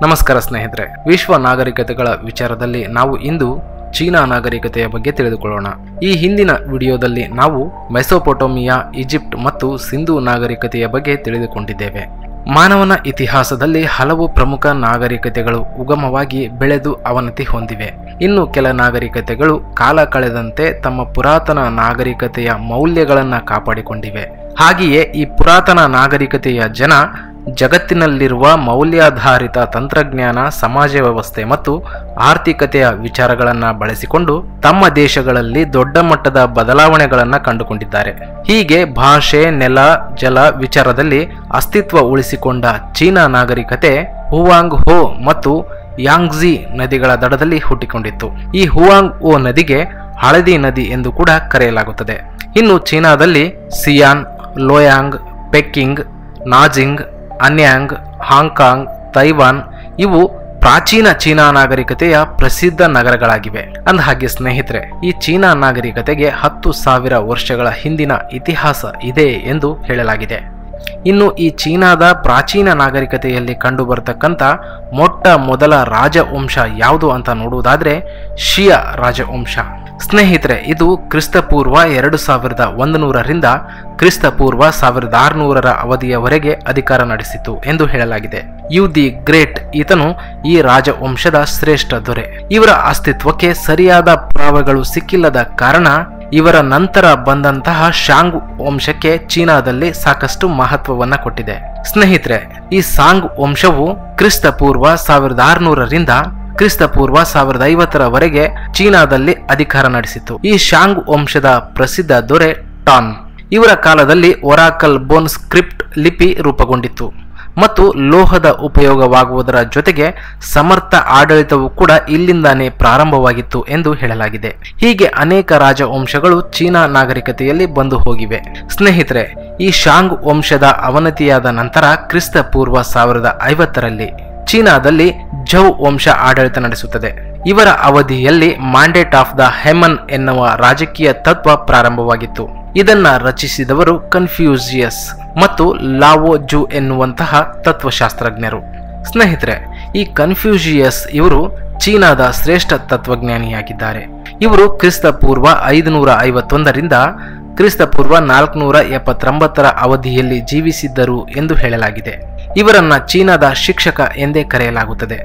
ನಮಸ್ಕಾರ ಸ್ನೇಹಿತರೆ, ವಿಶ್ವ ನಾಗರಿಕತೆಗಳ ವಿಚಾರದಲ್ಲಿ ನಾವು ಇಂದು ಚೀನಾ ನಾಗರಿಕತೆಯ ಬಗ್ಗೆ ತಿಳಿದುಕೊಳ್ಳೋಣ. ಈ ಹಿಂದಿನ ವಿಡಿಯೋದಲ್ಲಿ ನಾವು ಮೆಸೊಪೊಟೋಮಿಯಾ, ಈಜಿಪ್ಟ್ ಮತ್ತು ಸಿಂಧೂ ನಾಗರಿಕತೆಯ ಬಗ್ಗೆ ತಿಳಿದುಕೊಂಡಿದ್ದೇವೆ. ಮಾನವನ ಇತಿಹಾಸದಲ್ಲಿ ಹಲವು ಪ್ರಮುಖ ನಾಗರಿಕತೆಗಳು ಉಗಮವಾಗಿ ಬೆಳೆದು ಅವನತಿ ಹೊಂದಿವೆ. ಇನ್ನು ಕೆಲ ನಾಗರಿಕತೆಗಳು ಕಾಲ ಕಳೆದಂತೆ ತಮ್ಮ ಪುರಾತನ ನಾಗರಿಕತೆಯ ಮೌಲ್ಯಗಳನ್ನು ಕಾಪಾಡಿಕೊಂಡಿವೆ. ಹಾಗೆಯೇ ಈ ಪುರಾತನ ನಾಗರಿಕತೆಯ ಜನ ಜಗತ್ತಿನಲ್ಲಿರುವ ಮೌಲ್ಯಾಧಾರಿತ ತಂತ್ರಜ್ಞಾನ, ಸಮಾಜ ವ್ಯವಸ್ಥೆ ಮತ್ತು ಆರ್ಥಿಕತೆಯ ವಿಚಾರಗಳನ್ನು ಬಳಸಿಕೊಂಡು ತಮ್ಮ ದೇಶಗಳಲ್ಲಿ ದೊಡ್ಡ ಮಟ್ಟದ ಬದಲಾವಣೆಗಳನ್ನು ಕಂಡುಕೊಂಡಿದ್ದಾರೆ. ಹೀಗೆ ಭಾಷೆ, ನೆಲ, ಜಲ ವಿಚಾರದಲ್ಲಿ ಅಸ್ತಿತ್ವ ಉಳಿಸಿಕೊಂಡ ಚೀನಾ ನಾಗರಿಕತೆ ಹುವಾಂಗ್ ಹೋ ಮತ್ತು ಯಾಂಗ್ಝಿ ನದಿಗಳ ದಡದಲ್ಲಿ ಹುಟ್ಟಿಕೊಂಡಿತ್ತು. ಈ ಹುವಾಂಗ್ ಹೋ ನದಿಗೆ ಹಳದಿ ನದಿ ಎಂದು ಕೂಡ ಕರೆಯಲಾಗುತ್ತದೆ. ಇನ್ನು ಚೀನಾದಲ್ಲಿ ಸಿಯಾನ್, ಲೋಯಾಂಗ್, ಪೆಕ್ಕಿಂಗ್, ನಾಜಿಂಗ್, ಅನ್ಯಾಂಗ್, ಹಾಂಗ್ಕಾಂಗ್, ತೈವಾನ್ ಇವು ಪ್ರಾಚೀನ ಚೀನಾ ನಾಗರಿಕತೆಯ ಪ್ರಸಿದ್ಧ ನಗರಗಳಾಗಿವೆ. ಅಂದಹಾಗೆ ಸ್ನೇಹಿತರೆ, ಈ ಚೀನಾ ನಾಗರಿಕತೆಗೆ 10,000 ವರ್ಷಗಳ ಹಿಂದಿನ ಇತಿಹಾಸ ಇದೆ ಎಂದು ಹೇಳಲಾಗಿದೆ. ಇನ್ನು ಈ ಚೀನಾದ ಪ್ರಾಚೀನ ನಾಗರಿಕತೆಯಲ್ಲಿ ಕಂಡುಬರತಕ್ಕಂಥ ಮೊಟ್ಟ ಮೊದಲ ರಾಜವಂಶ ಯಾವುದು ಅಂತ ನೋಡುವುದಾದ್ರೆ ಶಿಯಾ ರಾಜವಂಶ. ಸ್ನೇಹಿತರೆ, ಇದು ಕ್ರಿಸ್ತಪೂರ್ವ 2100ರಿಂದ ಕ್ರಿಸ್ತಪೂರ್ವ 1600ರ ಅವಧಿಯವರೆಗೆ ಅಧಿಕಾರ ನಡೆಸಿತು ಎಂದು ಹೇಳಲಾಗಿದೆ. ಯು ದಿ ಗ್ರೇಟ್ ಈತನು ಈ ರಾಜವಂಶದ ಶ್ರೇಷ್ಠ ದೊರೆ. ಇವರ ಅಸ್ತಿತ್ವಕ್ಕೆ ಸರಿಯಾದ ಪುರಾವೆಗಳು ಸಿಕ್ಕಿಲ್ಲದ ಕಾರಣ ಇವರ ನಂತರ ಬಂದಂತಹ ಶಾಂಗ್ ವಂಶಕ್ಕೆ ಚೀನಾದಲ್ಲಿ ಸಾಕಷ್ಟು ಮಹತ್ವವನ್ನ ಕೊಟ್ಟಿದೆ. ಸ್ನೇಹಿತರೆ, ಈ ಸಾಂಗ್ ವಂಶವು ಕ್ರಿಸ್ತಪೂರ್ವ 1600ರಿಂದ ಕ್ರಿಸ್ತಪೂರ್ವ 1050ರವರೆಗೆ ಚೀನಾದಲ್ಲಿ ಅಧಿಕಾರ ನಡೆಸಿತು. ಈ ಶಾಂಗ್ ವಂಶದ ಪ್ರಸಿದ್ಧ ದೊರೆ ಟಾನ್. ಇವರ ಕಾಲದಲ್ಲಿ ಒರಾಕಲ್ ಬೋನ್ ಸ್ಕ್ರಿಪ್ಟ್ ಲಿಪಿ ರೂಪುಗೊಂಡಿತ್ತು ಮತ್ತು ಲೋಹದ ಉಪಯೋಗವಾಗುವುದರ ಜೊತೆಗೆ ಸಮರ್ಥ ಆಡಳಿತವು ಕೂಡ ಇಲ್ಲಿಂದಾನೇ ಪ್ರಾರಂಭವಾಗಿತ್ತು ಎಂದು ಹೇಳಲಾಗಿದೆ. ಹೀಗೆ ಅನೇಕ ರಾಜವಂಶಗಳು ಚೀನಾ ನಾಗರಿಕತೆಯಲ್ಲಿ ಬಂದು ಹೋಗಿವೆ. ಸ್ನೇಹಿತರೆ, ಈ ಶಾಂಗ್ ವಂಶದ ಅವನತಿಯಾದ ನಂತರ ಕ್ರಿಸ್ತಪೂರ್ವ 1050ರಲ್ಲಿ ಚೀನಾದಲ್ಲಿ ಝೌ ವಂಶ ಆಡಳಿತ ನಡೆಸುತ್ತದೆ. ಇವರ ಅವಧಿಯಲ್ಲಿ ಮ್ಯಾಂಡೇಟ್ ಆಫ್ ದ ಹೆಮನ್ ಎನ್ನುವ ರಾಜಕೀಯ ತತ್ವ ಪ್ರಾರಂಭವಾಗಿತ್ತು. ಇದನ್ನ ರಚಿಸಿದವರು ಕನ್ಫ್ಯೂಷಿಯಸ್ ಮತ್ತು ಲಾವೋ ಜು ಎನ್ನುವಂತಹ ತತ್ವಶಾಸ್ತ್ರಜ್ಞರು. ಸ್ನೇಹಿತರೆ, ಈ ಕನ್ಫ್ಯೂಷಿಯಸ್ ಇವರು ಚೀನಾದ ಶ್ರೇಷ್ಠ ತತ್ವಜ್ಞಾನಿಯಾಗಿದ್ದಾರೆ. ಇವರು ಕ್ರಿಸ್ತಪೂರ್ವ 551ರಿಂದ ಕ್ರಿಸ್ತಪೂರ್ವ 479ರ ಅವಧಿಯಲ್ಲಿ ಜೀವಿಸಿದ್ದರು ಎಂದು ಹೇಳಲಾಗಿದೆ. ಇವರನ್ನ ಚೀನಾದ ಶಿಕ್ಷಕ ಎಂದೇ ಕರೆಯಲಾಗುತ್ತದೆ.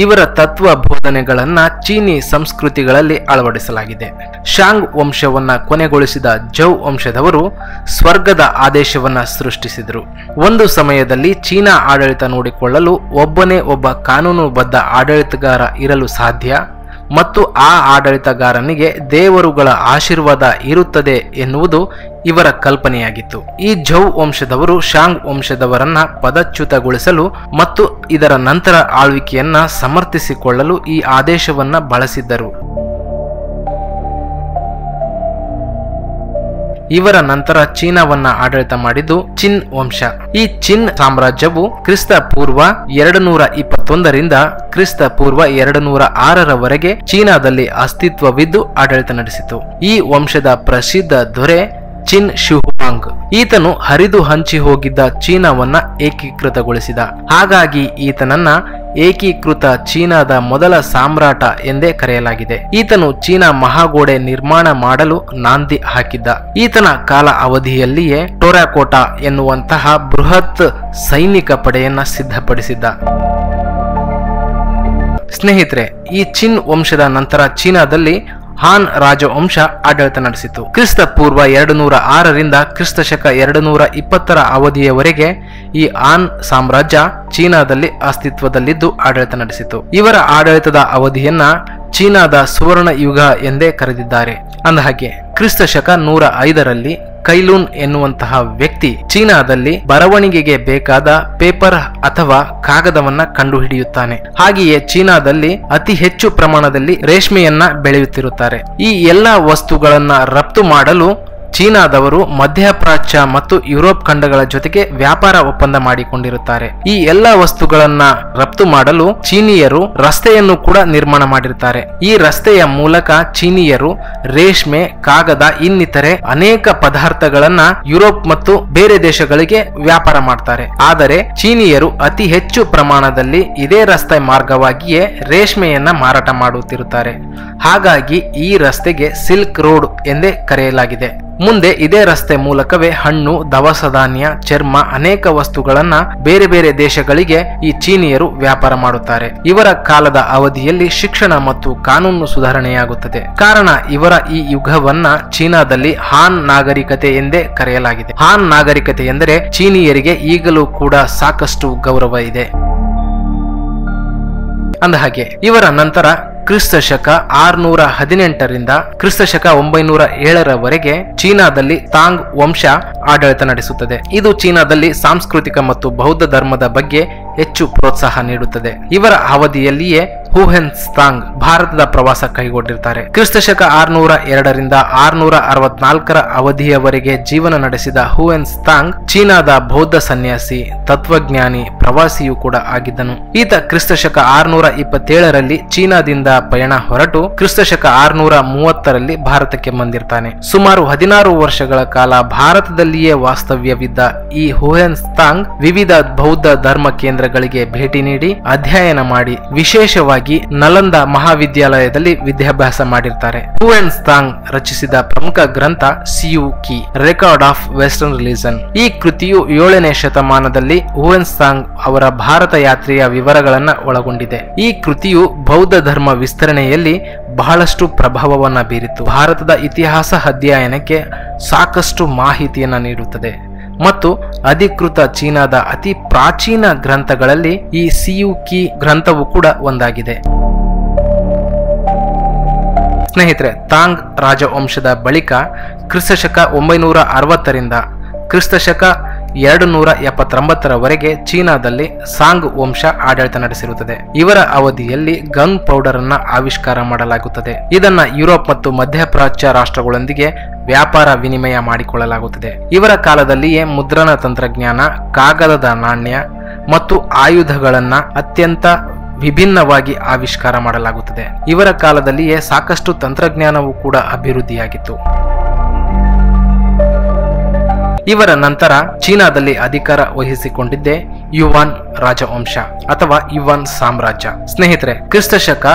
ಇವರ ತತ್ವ ಬೋಧನೆಗಳನ್ನ ಚೀನಿ ಸಂಸ್ಕೃತಿಗಳಲ್ಲಿ ಅಳವಡಿಸಲಾಗಿದೆ. ಶಾಂಗ್ ವಂಶವನ್ನ ಕೊನೆಗೊಳಿಸಿದ ಝೌ ವಂಶದವರು ಸ್ವರ್ಗದ ಆದೇಶವನ್ನ ಸೃಷ್ಟಿಸಿದರು. ಒಂದು ಸಮಯದಲ್ಲಿ ಚೀನಾ ಆಡಳಿತ ನೋಡಿಕೊಳ್ಳಲು ಒಬ್ಬನೇ ಒಬ್ಬ ಕಾನೂನುಬದ್ಧ ಆಡಳಿತಗಾರ ಇರಲು ಸಾಧ್ಯ ಮತ್ತು ಆ ಆಡಳಿತಗಾರನಿಗೆ ದೇವರುಗಳ ಆಶೀರ್ವಾದ ಇರುತ್ತದೆ ಎನ್ನುವುದು ಇವರ ಕಲ್ಪನೆಯಾಗಿತ್ತು. ಈ ಝೌ ವಂಶದವರು ಶಾಂಗ್ ವಂಶದವರನ್ನ ಪದಚ್ಯುತಗೊಳಿಸಲು ಮತ್ತು ಇದರ ನಂತರ ಆಳ್ವಿಕೆಯನ್ನ ಸಮರ್ಥಿಸಿಕೊಳ್ಳಲು ಈ ಆದೇಶವನ್ನ ಬಳಸಿದ್ದರು. ಇವರ ನಂತರ ಚೀನಾವನ್ನ ಆಡಳಿತ ಮಾಡಿದ್ದು ಚಿನ್ ವಂಶ. ಈ ಚಿನ್ ಸಾಮ್ರಾಜ್ಯವು ಕ್ರಿಸ್ತಪೂರ್ವ 221ರಿಂದ ಕ್ರಿಸ್ತಪೂರ್ವ 206ರವರೆಗೆ ಚೀನಾದಲ್ಲಿ ಅಸ್ತಿತ್ವವಿದ್ದು ಆಡಳಿತ ನಡೆಸಿತು. ಈ ವಂಶದ ಪ್ರಸಿದ್ಧ ದೊರೆ ಚಿನ್ ಶಿಹುವಾಂಗ್. ಈತನು ಹರಿದು ಹಂಚಿ ಹೋಗಿದ್ದ ಚೀನಾವನ್ನ ಏಕೀಕೃತಗೊಳಿಸಿದ. ಹಾಗಾಗಿ ಈತನನ್ನ ಏಕೀಕೃತ ಚೀನಾದ ಮೊದಲ ಸಾಮ್ರಾಟ ಎಂದೇ ಕರೆಯಲಾಗಿದೆ. ಈತನು ಚೀನಾ ಮಹಾಗೋಡೆ ನಿರ್ಮಾಣ ಮಾಡಲು ನಾಂದಿ ಹಾಕಿದ್ದ. ಈತನ ಕಾಲ ಅವಧಿಯಲ್ಲಿಯೇ ಟೊರಾಕೋಟಾ ಎನ್ನುವಂತಹ ಬೃಹತ್ ಸೈನಿಕ ಪಡೆಯನ್ನ ಸಿದ್ಧಪಡಿಸಿದ್ದ. ಸ್ನೇಹಿತರೆ, ಈ ಚಿನ್ ವಂಶದ ನಂತರ ಚೀನಾದಲ್ಲಿ ಹಾನ್ ರಾಜವಂಶ ಆಡಳಿತ ನಡೆಸಿತು. ಕ್ರಿಸ್ತಪೂರ್ವ 206ರಿಂದ ಕ್ರಿಸ್ತಶಕ 220ರ ಅವಧಿಯವರೆಗೆ ಈ ಆನ್ ಸಾಮ್ರಾಜ್ಯ ಚೀನಾದಲ್ಲಿ ಅಸ್ತಿತ್ವದಲ್ಲಿದ್ದು ಆಡಳಿತ ನಡೆಸಿತು. ಇವರ ಆಡಳಿತದ ಅವಧಿಯನ್ನ ಚೀನಾದ ಸುವರ್ಣ ಯುಗ ಎಂದೇ ಕರೆದಿದ್ದಾರೆ. ಅಂದಹಾಗೆ ಕ್ರಿಸ್ತಶಕ 105ರಲ್ಲಿ ಕೈಲೂನ್ ಎನ್ನುವಂತಹ ವ್ಯಕ್ತಿ ಚೀನಾದಲ್ಲಿ ಬರವಣಿಗೆಗೆ ಬೇಕಾದ ಪೇಪರ್ ಅಥವಾ ಕಾಗದವನ್ನ ಕಂಡುಹಿಡಿಯುತ್ತಾನೆ. ಹಾಗೆಯೇ ಚೀನಾದಲ್ಲಿ ಅತಿ ಹೆಚ್ಚು ಪ್ರಮಾಣದಲ್ಲಿ ರೇಷ್ಮೆಯನ್ನ ಬೆಳೆಯುತ್ತಿರುತ್ತಾರೆ. ಈ ಎಲ್ಲ ವಸ್ತುಗಳನ್ನ ರಫ್ತು ಮಾಡಲು ಚೀನಾದವರು ಮಧ್ಯಪ್ರಾಚ್ಯ ಮತ್ತು ಯುರೋಪ್ ಖಂಡಗಳ ಜೊತೆಗೆ ವ್ಯಾಪಾರ ಒಪ್ಪಂದ ಮಾಡಿಕೊಂಡಿರುತ್ತಾರೆ. ಈ ಎಲ್ಲ ವಸ್ತುಗಳನ್ನ ರಫ್ತು ಮಾಡಲು ಚೀನಿಯರು ರಸ್ತೆಯನ್ನು ಕೂಡ ನಿರ್ಮಾಣ ಮಾಡಿರುತ್ತಾರೆ. ಈ ರಸ್ತೆಯ ಮೂಲಕ ಚೀನಿಯರು ರೇಷ್ಮೆ, ಕಾಗದ ಇನ್ನಿತರೆ ಅನೇಕ ಪದಾರ್ಥಗಳನ್ನ ಯುರೋಪ್ ಮತ್ತು ಬೇರೆ ದೇಶಗಳಿಗೆ ವ್ಯಾಪಾರ ಮಾಡ್ತಾರೆ. ಆದರೆ ಚೀನಿಯರು ಅತಿ ಹೆಚ್ಚು ಪ್ರಮಾಣದಲ್ಲಿ ಇದೇ ರಸ್ತೆ ಮಾರ್ಗವಾಗಿಯೇ ರೇಷ್ಮೆಯನ್ನ ಮಾರಾಟ ಮಾಡುತ್ತಿರುತ್ತಾರೆ. ಹಾಗಾಗಿ ಈ ರಸ್ತೆಗೆ ಸಿಲ್ಕ್ ರೋಡ್ ಎಂದೇ ಕರೆಯಲಾಗಿದೆ. ಮುಂದೆ ಇದೇ ರಸ್ತೆ ಮೂಲಕವೇ ಹಣ್ಣು, ದವಸ ಧಾನ್ಯ, ಚರ್ಮ ಅನೇಕ ವಸ್ತುಗಳನ್ನ ಬೇರೆ ಬೇರೆ ದೇಶಗಳಿಗೆ ಈ ಚೀನಿಯರು ವ್ಯಾಪಾರ ಮಾಡುತ್ತಾರೆ. ಇವರ ಕಾಲದ ಅವಧಿಯಲ್ಲಿ ಶಿಕ್ಷಣ ಮತ್ತು ಕಾನೂನು ಸುಧಾರಣೆಯಾಗುತ್ತದೆ. ಕಾರಣ ಇವರ ಈ ಯುಗವನ್ನ ಚೀನಾದಲ್ಲಿ ಹಾನ್ ನಾಗರಿಕತೆ ಎಂದೇ ಕರೆಯಲಾಗಿದೆ. ಹಾನ್ ನಾಗರಿಕತೆ ಎಂದರೆ ಚೀನಿಯರಿಗೆ ಈಗಲೂ ಕೂಡ ಸಾಕಷ್ಟು ಗೌರವ ಇದೆ. ಅಂದಹಾಗೆ ಇವರ ನಂತರ ಕ್ರಿಸ್ತ ಶಕ 618ರಿಂದ ಕ್ರಿಸ್ತ ಶಕ 907ರವರೆಗೆ ಚೀನಾದಲ್ಲಿ ತಾಂಗ್ ವಂಶ ಆಡಳಿತ ನಡೆಸುತ್ತದೆ. ಇದು ಚೀನಾದಲ್ಲಿ ಸಾಂಸ್ಕೃತಿಕ ಮತ್ತು ಬೌದ್ಧ ಧರ್ಮದ ಬಗ್ಗೆ ಹೆಚ್ಚು ಪ್ರೋತ್ಸಾಹ ನೀಡುತ್ತದೆ. ಇವರ ಅವಧಿಯಲ್ಲಿಯೇ ಹುಯೆನ್ಸಾಂಗ್ ಭಾರತದ ಪ್ರವಾಸ ಕೈಗೊಂಡಿರುತ್ತಾರೆ. ಕ್ರಿಸ್ತ ಶಕ 602ರಿಂದ 664ರ ಅವಧಿಯವರೆಗೆ ಜೀವನ ನಡೆಸಿದ ಹುಯೆನ್ಸಾಂಗ್ ಚೀನಾದ ಬೌದ್ಧ ಸನ್ಯಾಸಿ, ತತ್ವಜ್ಞಾನಿ, ಪ್ರವಾಸಿಯೂ ಕೂಡ ಆಗಿದ್ದನು. ಈತ ಕ್ರಿಸ್ತ ಶಕ 627ರಲ್ಲಿ ಚೀನಾದಿಂದ ಪಯಣ ಹೊರಟು ಕ್ರಿಸ್ತ ಶಕ 630ರಲ್ಲಿ ಭಾರತಕ್ಕೆ ಬಂದಿರ್ತಾನೆ. ಸುಮಾರು 16 ವರ್ಷಗಳ ಕಾಲ ಭಾರತದಲ್ಲಿಯೇ ವಾಸ್ತವ್ಯವಿದ್ದ ಈ ಹುಯೆನ್ಸಾಂಗ್ ವಿವಿಧ ಬೌದ್ಧ ಧರ್ಮ ಕೇಂದ್ರಗಳಿಗೆ ಭೇಟಿ ನೀಡಿ ಅಧ್ಯಯನ ಮಾಡಿ ವಿಶೇಷವಾಗಿ ನಲಂದ ಮಹಾವಿದ್ಯಾಲಯದಲ್ಲಿ ವಿದ್ಯಾಭ್ಯಾಸ ಮಾಡಿರ್ತಾರೆ. ಹುಯೆನ್ಸಾಂಗ್ ರಚಿಸಿದ ಪ್ರಮುಖ ಗ್ರಂಥ ಸಿಯು ಕಿ, ರೆಕಾರ್ಡ್ ಆಫ್ ವೆಸ್ಟರ್ನ್ ರಿಲಿಜನ್. ಈ ಕೃತಿಯು 7ನೇ ಶತಮಾನದಲ್ಲಿ ಹುಯೆನ್ಸಾಂಗ್ ಅವರ ಭಾರತ ಯಾತ್ರೆಯ ವಿವರಗಳನ್ನ ಒಳಗೊಂಡಿದೆ. ಈ ಕೃತಿಯು ಬೌದ್ಧ ಧರ್ಮ ವಿಸ್ತರಣೆಯಲ್ಲಿ ಬಹಳಷ್ಟು ಪ್ರಭಾವವನ್ನ ಬೀರಿತು. ಭಾರತದ ಇತಿಹಾಸ ಅಧ್ಯಯನಕ್ಕೆ ಸಾಕಷ್ಟು ಮಾಹಿತಿಯನ್ನ ನೀಡುತ್ತದೆ ಮತ್ತು ಅಧಿಕೃತ ಚೀನಾದ ಅತಿ ಪ್ರಾಚೀನ ಗ್ರಂಥಗಳಲ್ಲಿ ಈ ಸಿಯು ಕಿ ಗ್ರಂಥವು ಕೂಡ ಒಂದಾಗಿದೆ. ಸ್ನೇಹಿತರೆ, ತಾಂಗ್ ರಾಜವಂಶದ ಬಳಿಕ ಕ್ರಿಸ್ತ ಶಕ 960ರಿಂದ ಕ್ರಿಸ್ತ ಶಕ 279ರವರೆಗೆ ಚೀನಾದಲ್ಲಿ ಸಾಂಗ್ ವಂಶ ಆಡಳಿತ ನಡೆಸಿರುತ್ತದೆ. ಇವರ ಅವಧಿಯಲ್ಲಿ ಗನ್ ಪೌಡರ್ ಅನ್ನ ಆವಿಷ್ಕಾರ ಮಾಡಲಾಗುತ್ತದೆ. ಇದನ್ನ ಯುರೋಪ್ ಮತ್ತು ಮಧ್ಯಪ್ರಾಚ್ಯ ರಾಷ್ಟ್ರಗಳೊಂದಿಗೆ ವ್ಯಾಪಾರ ವಿನಿಮಯ ಮಾಡಿಕೊಳ್ಳಲಾಗುತ್ತದೆ. ಇವರ ಕಾಲದಲ್ಲಿಯೇ ಮುದ್ರಣ ತಂತ್ರಜ್ಞಾನ, ಕಾಗದದ ನಾಣ್ಯ ಮತ್ತು ಆಯುಧಗಳನ್ನ ಅತ್ಯಂತ ವಿಭಿನ್ನವಾಗಿ ಆವಿಷ್ಕಾರ ಮಾಡಲಾಗುತ್ತದೆ. ಇವರ ಕಾಲದಲ್ಲಿಯೇ ಸಾಕಷ್ಟು ತಂತ್ರಜ್ಞಾನವೂ ಕೂಡ ಅಭಿವೃದ್ಧಿಯಾಗಿತ್ತು. ಇವರ ನಂತರ ಚೀನಾದಲ್ಲಿ ಅಧಿಕಾರ ವಹಿಸಿಕೊಂಡಿದ್ದೇ ಯುವಾನ್ ರಾಜವಂಶ ಅಥವಾ ಯುವಾನ್ ಸಾಮ್ರಾಜ್ಯ. ಸ್ನೇಹಿತರೆ, ಕ್ರಿಸ್ತ ಶಕ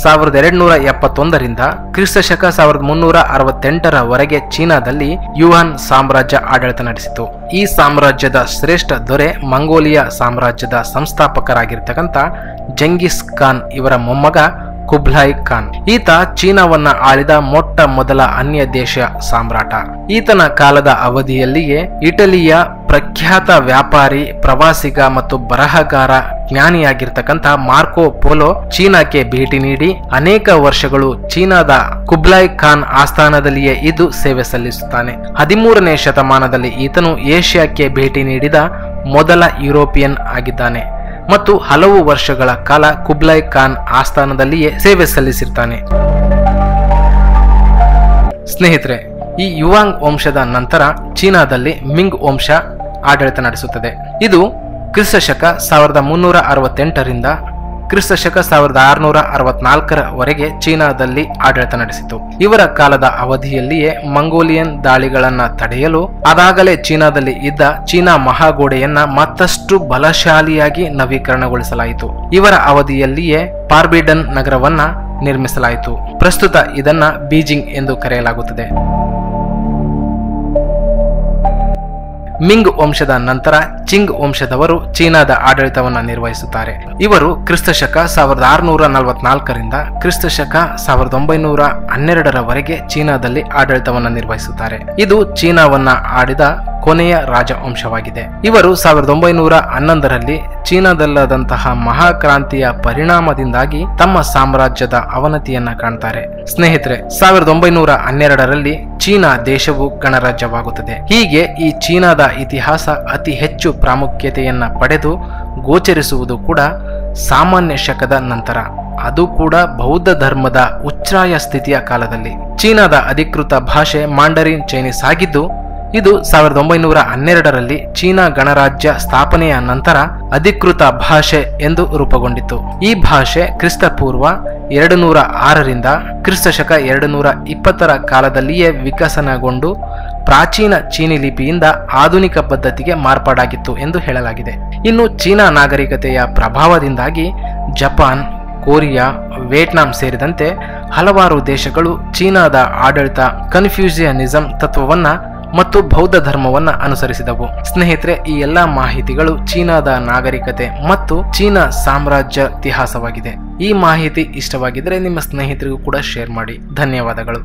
1271ರಿಂದ ಕ್ರಿಸ್ತ ಶಕ 1368ರವರೆಗೆ ಚೀನಾದಲ್ಲಿ ಯುವಾನ್ ಸಾಮ್ರಾಜ್ಯ ಆಡಳಿತ ನಡೆಸಿತು. ಈ ಸಾಮ್ರಾಜ್ಯದ ಶ್ರೇಷ್ಠ ದೊರೆ ಮಂಗೋಲಿಯಾ ಸಾಮ್ರಾಜ್ಯದ ಸಂಸ್ಥಾಪಕರಾಗಿರ್ತಕ್ಕಂಥ ಜಂಗಿಸ್ ಖಾನ್ ಇವರ ಮೊಮ್ಮಗ ಕುಬ್ಲಾಯ್ ಖಾನ್. ಈತ ಚೀನಾವನ್ನ ಆಳಿದ ಮೊಟ್ಟ ಮೊದಲ ಅನ್ಯ ದೇಶ ಸಾಮ್ರಾಟ. ಈತನ ಕಾಲದ ಅವಧಿಯಲ್ಲಿಯೇ ಇಟಲಿಯ ಪ್ರಖ್ಯಾತ ವ್ಯಾಪಾರಿ, ಪ್ರವಾಸಿಗ ಮತ್ತು ಬರಹಗಾರ, ಜ್ಞಾನಿಯಾಗಿರ್ತಕ್ಕಂಥ ಮಾರ್ಕೋ ಪೋಲೋ ಚೀನಾಕ್ಕೆ ಭೇಟಿ ನೀಡಿ ಅನೇಕ ವರ್ಷಗಳು ಚೀನಾದ ಕುಬ್ಲಾಯ್ ಖಾನ್ ಆಸ್ಥಾನದಲ್ಲಿಯೇ ಇದ್ದು ಸೇವೆ ಸಲ್ಲಿಸುತ್ತಾನೆ. 13ನೇ ಶತಮಾನದಲ್ಲಿ ಈತನು ಏಷ್ಯಾಕ್ಕೆ ಭೇಟಿ ನೀಡಿದ ಮೊದಲ ಯುರೋಪಿಯನ್ ಆಗಿದ್ದಾನೆ ಮತ್ತು ಹಲವು ವರ್ಷಗಳ ಕಾಲ ಕುಬ್ಲಾಯ್ ಖಾನ್ ಆಸ್ಥಾನದಲ್ಲಿಯೇ ಸೇವೆ ಸಲ್ಲಿಸಿರ್ತಾನೆ. ಸ್ನೇಹಿತರೆ, ಈ ಯುವಾಂಗ್ ವಂಶದ ನಂತರ ಚೀನಾದಲ್ಲಿ ಮಿಂಗ್ ವಂಶ ಆಡಳಿತ ನಡೆಸುತ್ತದೆ. ಇದು ಕ್ರಿಸ್ತ ಶಕ 1368ರಿಂದ ಕ್ರಿಸ್ತ ಶಕ 1664ರವರೆಗೆ ಚೀನಾದಲ್ಲಿ ಆಡಳಿತ ನಡೆಸಿತು. ಇವರ ಕಾಲದ ಅವಧಿಯಲ್ಲಿಯೇ ಮಂಗೋಲಿಯನ್ ದಾಳಿಗಳನ್ನ ತಡೆಯಲು ಅದಾಗಲೇ ಚೀನಾದಲ್ಲಿ ಇದ್ದ ಚೀನಾ ಮಹಾಗೋಡೆಯನ್ನ ಮತ್ತಷ್ಟು ಬಲಶಾಲಿಯಾಗಿ ನವೀಕರಣಗೊಳಿಸಲಾಯಿತು. ಇವರ ಅವಧಿಯಲ್ಲಿಯೇ ಪಾರ್ಬಿಡನ್ ನಗರವನ್ನ ನಿರ್ಮಿಸಲಾಯಿತು. ಪ್ರಸ್ತುತ ಇದನ್ನ ಬೀಜಿಂಗ್ ಎಂದು ಕರೆಯಲಾಗುತ್ತದೆ. ಮಿಂಗ್ ವಂಶದ ನಂತರ ಚಿಂಗ್ ವಂಶದವರು ಚೀನಾದ ಆಡಳಿತವನ್ನು ನಿರ್ವಹಿಸುತ್ತಾರೆ. ಇವರು ಕ್ರಿಸ್ತ ಶಕ 1644ರಿಂದ ಕ್ರಿಸ್ತ ಶಕ 1912ರವರೆಗೆ ಚೀನಾದಲ್ಲಿ ಆಡಳಿತವನ್ನು ನಿರ್ವಹಿಸುತ್ತಾರೆ. ಇದು ಚೀನಾವನ್ನ ಆಡಿದ ಕೊನೆಯ ರಾಜವಂಶವಾಗಿದೆ. ಇವರು 1911ರಲ್ಲಿ ಚೀನಾದಲ್ಲಾದಂತಹ ಮಹಾಕ್ರಾಂತಿಯ ಪರಿಣಾಮದಿಂದಾಗಿ ತಮ್ಮ ಸಾಮ್ರಾಜ್ಯದ ಅವನತಿಯನ್ನ ಕಾಣ್ತಾರೆ. ಸ್ನೇಹಿತರೆ, 1912ರಲ್ಲಿ ಚೀನಾ ದೇಶವು ಗಣರಾಜ್ಯವಾಗುತ್ತದೆ. ಹೀಗೆ ಈ ಚೀನಾದ ಇತಿಹಾಸ ಅತಿ ಹೆಚ್ಚು ಪ್ರಾಮುಖ್ಯತೆಯನ್ನ ಪಡೆದು ಗೋಚರಿಸುವುದು ಕೂಡ ಸಾಮಾನ್ಯ ಶಕದ ನಂತರ, ಅದು ಕೂಡ ಬೌದ್ಧ ಧರ್ಮದ ಉಚ್ಛ್ರಾಯ ಸ್ಥಿತಿಯ ಕಾಲದಲ್ಲಿ. ಚೀನಾದ ಅಧಿಕೃತ ಭಾಷೆ ಮಾಂಡರಿನ್ ಚೈನೀಸ್ ಆಗಿದ್ದು, ಇದು 1912ರಲ್ಲಿ ಚೀನಾ ಗಣರಾಜ್ಯ ಸ್ಥಾಪನೆಯ ನಂತರ ಅಧಿಕೃತ ಭಾಷೆ ಎಂದು ರೂಪುಗೊಂಡಿತು. ಈ ಭಾಷೆ ಕ್ರಿಸ್ತಪೂರ್ವ 206ರಿಂದ ಕ್ರಿಸ್ತಶಕ 220ರ ಕಾಲದಲ್ಲಿಯೇ ವಿಕಸನಗೊಂಡು ಪ್ರಾಚೀನ ಚೀನಿ ಲಿಪಿಯಿಂದ ಆಧುನಿಕ ಪದ್ಧತಿಗೆ ಮಾರ್ಪಾಡಾಗಿತ್ತು ಎಂದು ಹೇಳಲಾಗಿದೆ. ಇನ್ನು ಚೀನಾ ನಾಗರಿಕತೆಯ ಪ್ರಭಾವದಿಂದಾಗಿ ಜಪಾನ್, ಕೊರಿಯಾ, ವಿಯೆಟ್ನಾಂ ಸೇರಿದಂತೆ ಹಲವಾರು ದೇಶಗಳು ಚೀನಾದ ಆಡಳಿತ ಕನ್ಫ್ಯೂಷಿಯನಿಸಂ ತತ್ವವನ್ನ ಮತ್ತು ಬೌದ್ಧ ಧರ್ಮವನ್ನ ಅನುಸರಿಸಿದವು. ಸ್ನೇಹಿತರೆ, ಈ ಎಲ್ಲಾ ಮಾಹಿತಿಗಳು ಚೀನಾದ ನಾಗರಿಕತೆ ಮತ್ತು ಚೀನಾ ಸಾಮ್ರಾಜ್ಯ ಇತಿಹಾಸವಾಗಿದೆ. ಈ ಮಾಹಿತಿ ಇಷ್ಟವಾಗಿದ್ದರೆ ನಿಮ್ಮ ಸ್ನೇಹಿತರಿಗೂ ಕೂಡ ಶೇರ್ ಮಾಡಿ. ಧನ್ಯವಾದಗಳು.